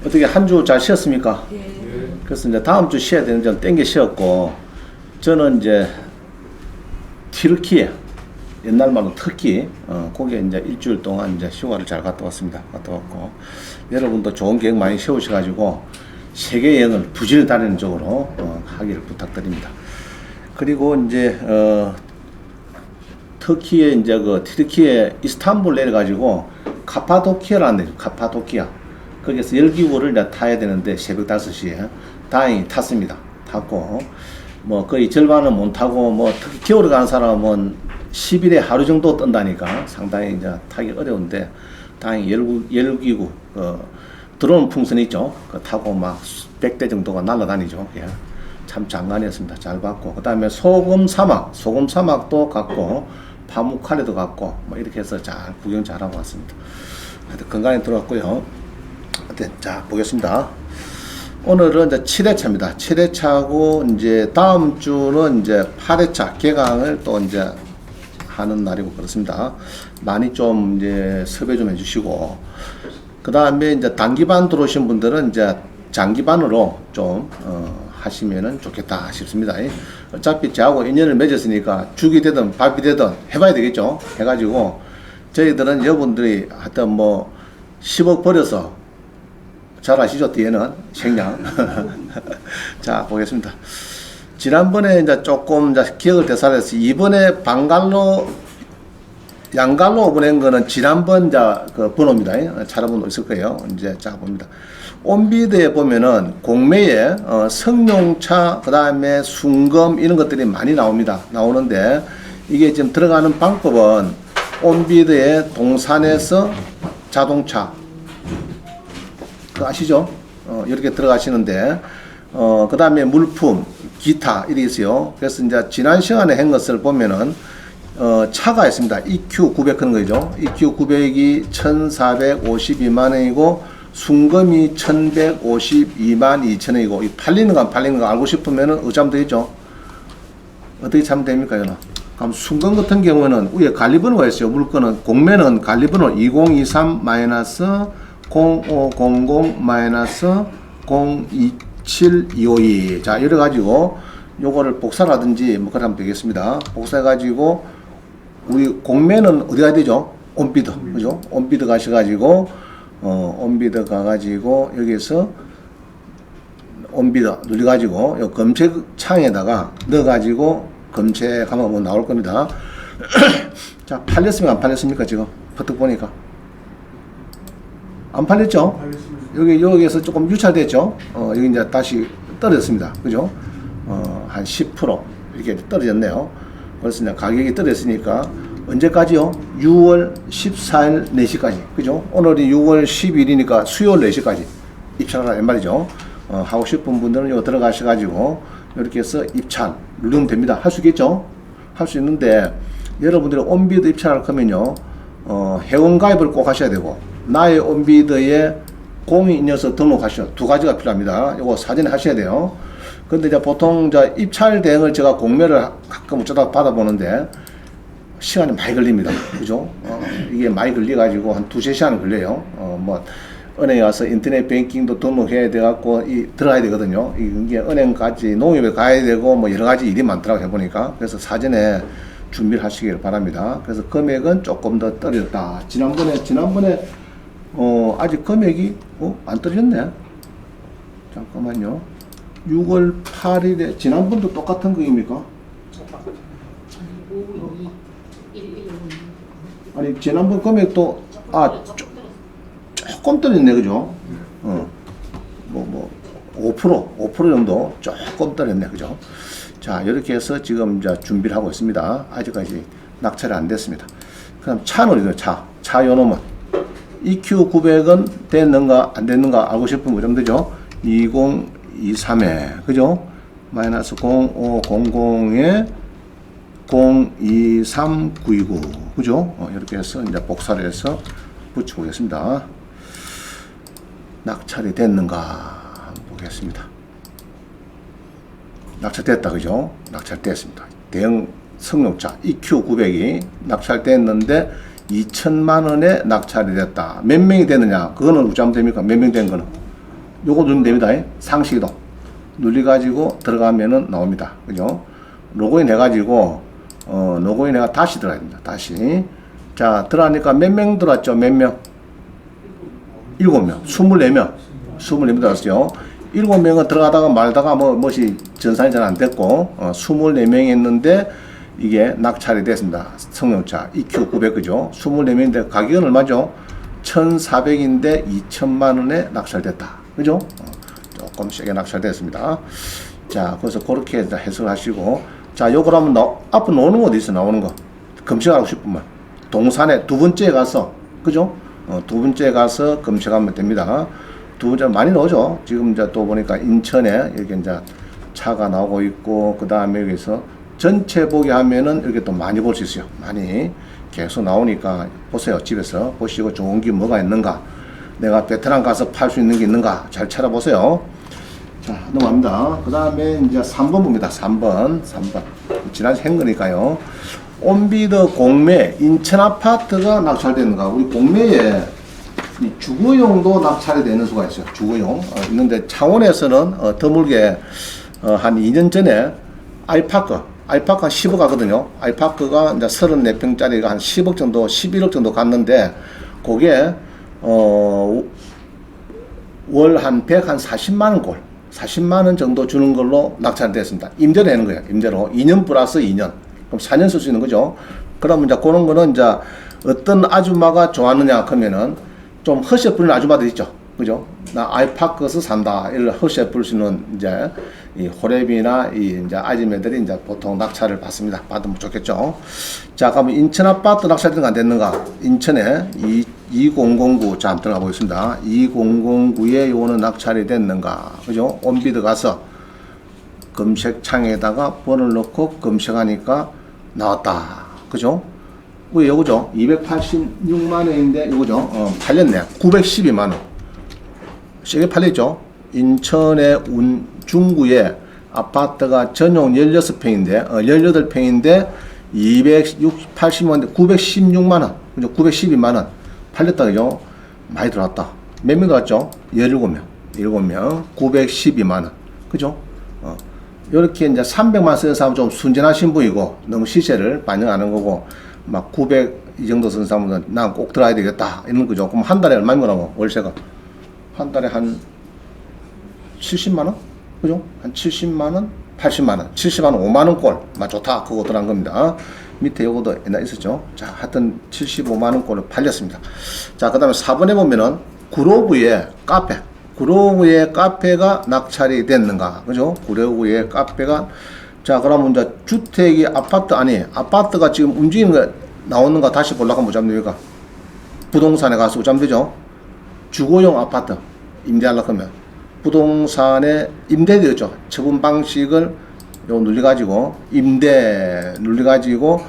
어떻게 한 주 잘 쉬었습니까? 예. 그래서 이제 다음 주 쉬어야 되는 점 땡겨 쉬었고, 저는 이제 튀르키예, 옛날 말로 터키, 거기에 이제 일주일 동안 이제 휴가를 잘 갔다 왔습니다. 갔다 왔고, 여러분도 좋은 계획 많이 세우셔가지고 세계 여행을 부지런히 다니는 쪽으로 하기를 부탁드립니다. 그리고 이제 터키에 이제 그 튀르키예 이스탄불 내려가지고 카파도키아라는 데죠. 카파도키아. 거기서 열기구를 이제 타야 되는데 새벽 5시에 다행히 탔습니다. 탔고 뭐 거의 절반은 못 타고 뭐 특히 겨울에 가는 사람은 10일에 하루 정도 뜬다니까 상당히 이제 타기 어려운데 다행히 열기구 들어오는 풍선 있죠. 그 타고 막 100대 정도가 날아다니죠. 예. 참 장관이었습니다. 잘 봤고 그다음에 소금 사막도 갔고 파묵칼레도 갔고 뭐 이렇게 해서 잘 구경 잘하고 왔습니다. 하여튼 건강히 들어왔고요. 자, 보겠습니다. 오늘은 이제 7회차입니다. 7회차고, 이제 다음 주는 이제 8회차 개강을 또 이제 하는 날이고 그렇습니다. 많이 좀 이제 섭외 좀 해주시고, 그 다음에 이제 단기반 들어오신 분들은 이제 장기반으로 좀, 하시면은 좋겠다 싶습니다. 어차피 저하고 인연을 맺었으니까 죽이 되든 밥이 되든 해봐야 되겠죠. 해가지고, 저희들은 여러분들이 하여튼 뭐 10억 벌여서 잘 아시죠? 뒤에는 생략. 자, 보겠습니다. 지난번에 이제 조금 이제 기억을 되살려서 이번에 양갈로 보낸 거는 지난번 그 번호입니다. 찾아본 있을 거예요. 이제 자 봅니다. 온비드에 보면은 공매에 성룡차, 그 다음에 순금 이런 것들이 많이 나옵니다. 나오는데 이게 지금 들어가는 방법은 온비드의 동산에서 자동차. 아시죠? 이렇게 들어가시는데, 그 다음에 물품, 기타, 이렇게 있어요. 그래서 이제 지난 시간에 한 것을 보면은, 차가 있습니다. EQ900 하는 거죠. EQ900이 1,452만 원이고, 순금이 1,152만 2천 원이고, 이 팔리는 거 안 팔리는 거 알고 싶으면은 어쩌면 되겠죠? 어떻게 차면 됩니까, 이거는? 그럼 순금 같은 경우는 위에 관리번호가 있어요. 물건은, 공매는 관리번호 2023- 0500-02722. 자, 이래가지고, 요거를 복사라든지, 뭐, 그러면 되겠습니다. 복사해가지고, 우리 공매는 어디 가야 되죠? 온비드. 그죠? 온비드 가셔가지고, 온비드 가가지고, 여기서, 온비드 눌러가지고, 요 검색창에다가 넣어가지고, 검색하면 뭐 나올 겁니다. 자, 팔렸습니까? 안 팔렸습니까? 지금? 퍼뜩 보니까. 안 팔렸죠? 여기에서 조금 유찰됐죠? 여기 이제 다시 떨어졌습니다. 그죠? 한 10% 이렇게 떨어졌네요. 그래서 이제 가격이 떨어졌으니까 언제까지요? 6월 14일 4시까지. 그죠? 오늘이 6월 10일이니까 수요일 4시까지 입찰하라 말이죠. 하고 싶은 분들은 이거 들어가셔가지고 이렇게 해서 입찰 누르면 됩니다. 할 수 있겠죠? 할 수 있는데 여러분들이 온비드 입찰할 거면요. 회원가입을 꼭 하셔야 되고 나의 온비드에 공인 인여서 등록하시오. 두 가지가 필요합니다. 이거 사전에 하셔야 돼요. 근데 이제 보통 입찰 대행을 제가 공매를 가끔 어쩌다 받아보는데 시간이 많이 걸립니다. 그죠? 이게 많이 걸려가지고 한 2-3시간 걸려요. 뭐, 은행에 와서 인터넷 뱅킹도 등록해야 돼갖고 들어가야 되거든요. 이게 은행까지 농협에 가야 되고 뭐 여러 가지 일이 많더라고요. 해보니까. 그래서 사전에 준비를 하시길 바랍니다. 그래서 금액은 조금 더 떨어졌다. 지난번에 아직 금액이 안 떨어졌네. 잠깐만요. 6월 8일에 지난번도 똑같은 거입니까? 아니 지난번 금액도 조금 떨어졌네. 그죠? 5% 정도 조금 떨어졌네. 그죠? 자, 이렇게 해서 지금 이제 준비를 하고 있습니다. 아직까지 낙찰이 안 됐습니다. 그럼 차는 차 요놈은 EQ900은 됐는가 안 됐는가 알고 싶으면 이러면 되죠. 2023에 그죠? 마이너스 0500에 023929 그죠? 이렇게 해서 이제 복사를 해서 붙여보겠습니다. 낙찰이 됐는가 한번 보겠습니다. 낙찰됐다. 그죠? 낙찰됐습니다. 대형 승용차 EQ900이 낙찰됐는데 2천만 원에 낙찰이 됐다. 몇 명이 되느냐? 그거는 어찌 하면 됩니까? 몇 명 된 거는? 요거 누르면 됩니다. 상시이동. 눌러가지고 들어가면은 나옵니다. 그죠? 로그인 해가지고, 로그인 해가 다시 들어가야 됩니다. 다시. 자, 들어가니까 몇 명 들어왔죠? 몇 명? 7명. 24명. 24명 들어왔어요. 7명은 들어가다가 말다가 뭐시 전산이 잘 안 됐고, 24명이 했는데, 이게 낙찰이 됐습니다. 승용차 EQ900 그죠? 24명인데 가격은 얼마죠? 1,400인데 2천만 원에 낙찰됐다. 그죠? 조금 세게 낙찰됐습니다. 자, 그래서 그렇게 해석하시고, 자, 요걸 한번 앞으로 나오는 거 어디 있어? 나오는 거. 검색하고 싶으면 동산에 두 번째 가서, 그죠? 두 번째 가서 검색하면 됩니다. 두 번째 많이 나오죠. 지금 이제 또 보니까 인천에 이렇게 이제 차가 나오고 있고, 그 다음에 여기서 전체 보기 하면은 이렇게 또 많이 볼 수 있어요. 많이 계속 나오니까 보세요. 집에서 보시고 좋은 게 뭐가 있는가, 내가 베트남 가서 팔 수 있는 게 있는가 잘 찾아보세요. 자, 넘어갑니다. 그 다음에 이제 3번 봅니다. 3번. 지난주 한 거니까요. 온비드 공매 인천 아파트가 낙찰되는가. 우리 공매에 이 주거용도 낙찰이 되는 수가 있어요. 주거용. 있는데 창원에서는 드물게 한 2년 전에 알파카 한 10억 가거든요. 알파크가 이제 34평짜리가 한 10억 정도, 11억 정도 갔는데, 그게, 월 한 40만원 꼴, 40만원 정도 주는 걸로 낙찰됐습니다. 임대로 하는 거예요. 임대로. 2년 플러스 2년. 그럼 4년 쓸 수 있는 거죠. 그러면 이제 그런 거는 이제 어떤 아줌마가 좋아하느냐 하면은 좀 허세 부리는 아줌마들 있죠. 그죠? 나 아이파크에서 산다. 이를 허세 부릴 수 있는 이제 이 호랩이나 이 이제 아줌마들이 이제 보통 낙찰을 받습니다. 받으면 좋겠죠. 자, 그러면 인천 아파트 낙찰되는가 안 됐는가? 인천에 2009, 자, 한번 들어가 보겠습니다. 2009에 요거는 낙찰이 됐는가? 그죠? 온비드 가서 검색창에다가 번호를 넣고 검색하니까 나왔다. 그죠? 왜 요거죠? 286만 원인데 요거죠? 팔렸네. 912만 원. 세게 팔렸죠? 인천의 중구에 아파트가 전용 16평인데, 18평인데, 280만, 916만원, 그죠? 912만원 팔렸다, 그죠? 많이 들어왔다. 몇 명 들어왔죠? 17명. 7명, 912만원. 그죠? 요렇게 이제 300만 쓰는 사람은 좀 순진하신 분이고, 너무 시세를 반영하는 거고, 막 900 이 정도 쓰는 사람은 난 꼭 들어야 되겠다. 이런 거죠. 그럼 한 달에 얼마인 거라고, 월세가? 한 달에 한 70만원? 그죠? 한 70만원? 80만원? 70만원, 5만원 꼴. 좋다. 그거 들어간 겁니다. 밑에 요거도 옛날 있었죠. 자, 하여튼 75만원 꼴을 팔렸습니다. 자, 그 다음에 4번에 보면은 구로구의 카페. 구로구의 카페가 낙찰이 됐는가. 그죠? 구로구의 카페가. 자, 그러면 이제 주택이 아파트가 지금 움직이는 거 나오는가 다시 보려고 하면 뭐잡면 됩니까? 부동산에 가서 뭐잡면 되죠? 주거용 아파트 임대하려고 하면 부동산에 임대되었죠. 처분 방식을 요 눌려가지고 임대 눌려가지고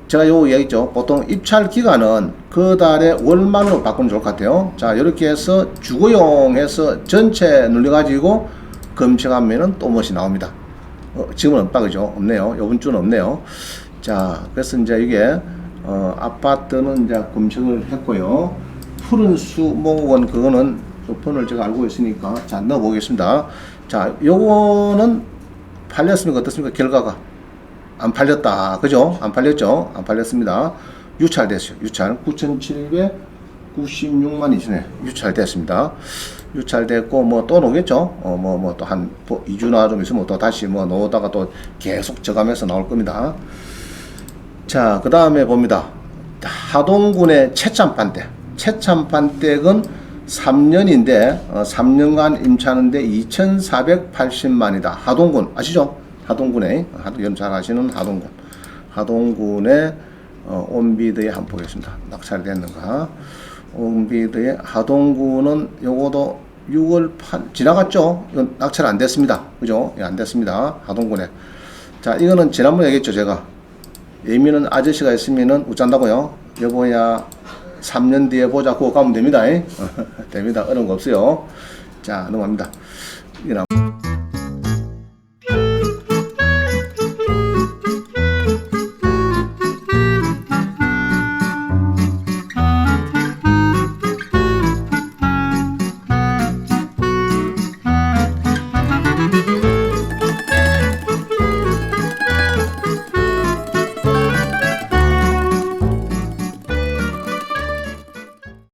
제가 요 얘기했죠. 보통 입찰 기간은 그 달에 월만으로 바꾸면 좋을 것 같아요. 자, 이렇게 해서 주거용해서 전체 눌려가지고 검색하면은 또 무엇이 나옵니다. 지금은 없다 그죠? 없네요. 요번 주는 없네요. 자, 그래서 이제 이게 아파트는 이제 검색을 했고요. 푸른 수목원 그거는 번호를 제가 알고 있으니까 자, 넣어 보겠습니다. 자, 요거는 팔렸습니까? 어떻습니까? 결과가 안 팔렸다. 그죠? 안 팔렸죠? 안 팔렸습니다. 유찰됐어요. 유찰 9,796만 이전에 유찰됐습니다. 유찰됐고 뭐 또 나오겠죠? 뭐 또 한 2주나 좀 있으면 또 다시 뭐 놓다가 또 계속 저감해서 나올 겁니다. 자, 그 다음에 봅니다. 하동군의 채참판댁. 채참판댁은 3년인데 3년간 임차하는데 2,480만이다. 하동군 아시죠? 하동군에 여러분 잘 아시는 하동군의 온비드에 한번 보겠습니다. 낙찰이 됐는가? 온비드의 하동군은 요거도 6월 8 지나갔죠? 이건 낙찰 안 됐습니다. 그죠? 예, 안 됐습니다. 하동군에. 자, 이거는 지난번에 얘기했죠. 제가 예민한 아저씨가 있으면은 웃잔다고요. 여보야 3년 뒤에 보자. 그거 가면 됩니다. 됩니다. 어려운 거 없어요. 자, 넘어갑니다. 이게